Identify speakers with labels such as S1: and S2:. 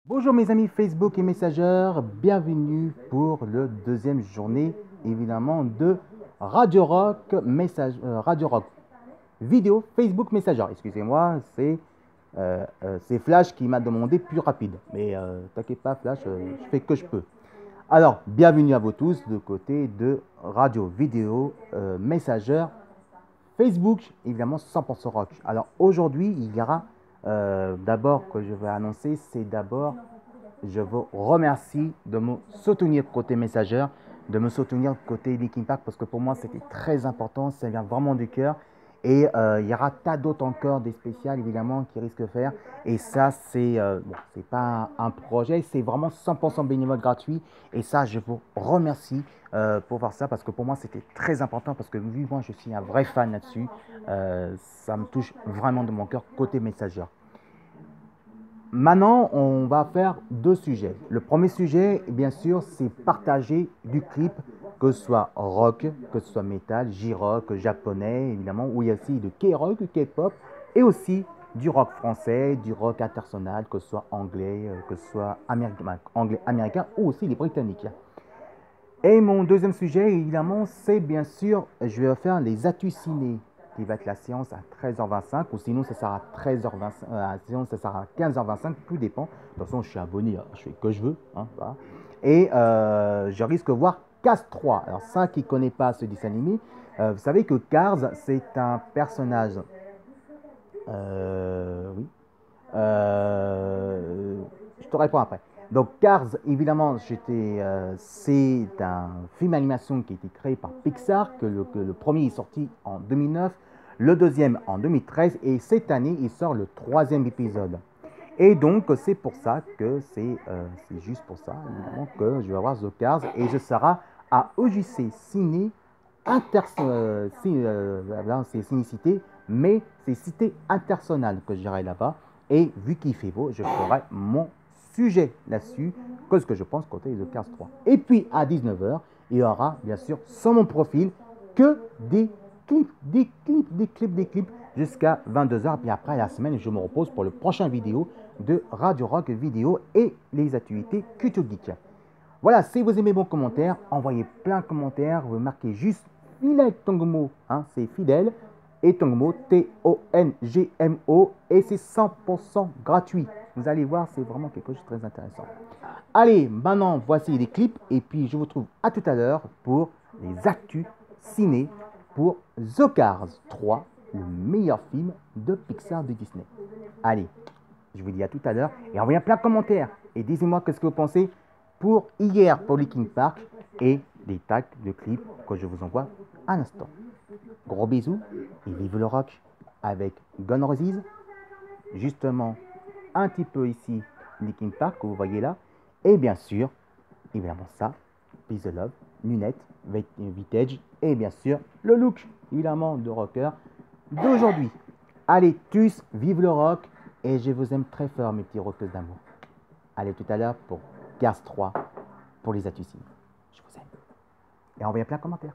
S1: Bonjour mes amis Facebook et Messenger, bienvenue pour le deuxième journée évidemment de Radio Rock vidéo Facebook Messenger. Excusez-moi, c'est Flash qui m'a demandé plus rapide, mais t'inquiète pas Flash, je fais que je peux. Alors, bienvenue à vous tous de côté de Radio Vidéo Messenger Facebook, évidemment 100% rock. Alors aujourd'hui, il y aura d'abord que je vais annoncer, c'est d'abord, je vous remercie de me soutenir côté Messenger, de me soutenir côté Linkin Park, parce que pour moi c'était très important, ça vient vraiment du cœur. Et il y aura tas d'autres encore, des spéciales évidemment qui risquent de faire. Et ça, c'est pas un projet, c'est vraiment 100% bénévole gratuit. Et ça, je vous remercie pour voir ça, parce que pour moi c'était très important, parce que vu moi je suis un vrai fan là-dessus, ça me touche vraiment de mon cœur côté Messenger. Maintenant, on va faire deux sujets. Le premier sujet, bien sûr, c'est partager du clip, que ce soit rock, que ce soit metal, J-rock, japonais, évidemment, où il y a aussi de K-rock, K-pop, et aussi du rock français, du rock international, que ce soit anglais, que ce soit anglais américain, ou aussi les britanniques. Et mon deuxième sujet, évidemment, c'est bien sûr, je vais faire les actus ciné, qui va être la séance à 13h25, ou sinon ça sera à 13h25, sinon ça sera à 15h25, tout dépend. De toute façon, je suis abonné, je fais ce que je veux. Hein, voilà. Et je risque de voir Cars 3. Alors ça, qui ne connaît pas ce dessin animé, vous savez que Cars, c'est un personnage... oui. Je te réponds après. Donc Cars, évidemment, c'est un film d'animation qui a été créé par Pixar, que le premier est sorti en 2009, le deuxième en 2013, et cette année, il sort le troisième épisode. Et donc, c'est pour ça que c'est juste pour ça, évidemment, que je vais avoir The Cars, et je serai à OJC Ciné c'est Cinécité, mais c'est Cité Internationale que j'irai là-bas. Et vu qu'il fait beau, je ferai mon sujet là-dessus, que ce que je pense côté de Cars 3. Et puis à 19h, il y aura bien sûr sur mon profil que des clips, jusqu'à 22h. Puis après la semaine, je me repose pour le prochain vidéo de Radio Rock Vidéo et les activités Culture Geek. Voilà, si vous aimez mon commentaire, envoyez plein de commentaires, vous marquez juste Fidèle Tongmo, hein, c'est fidèle, et Tongmo, Tongmo, et c'est 100% gratuit. Vous allez voir, c'est vraiment quelque chose de très intéressant. Allez, maintenant, voici les clips, et puis je vous retrouve à tout à l'heure pour les actus ciné pour The Cars 3, le meilleur film de Pixar de Disney. Allez, je vous dis à tout à l'heure, et envoyez plein de commentaires, et dites-moi ce que vous pensez pour hier pour Linkin Park et des tags de clips que je vous envoie à l'instant. Gros bisous et vive le rock avec Guns N' Roses. Justement, un petit peu ici, Linkin Park que vous voyez là. Et bien sûr, évidemment ça, Peace the Love, lunettes, vintage et bien sûr le look, évidemment, de rocker d'aujourd'hui. Allez tous, vive le rock et je vous aime très fort mes petits rockeuses d'amour. Allez tout à l'heure pour Cars 3 pour les actus. Je vous aime. Et envoyez plein de commentaires.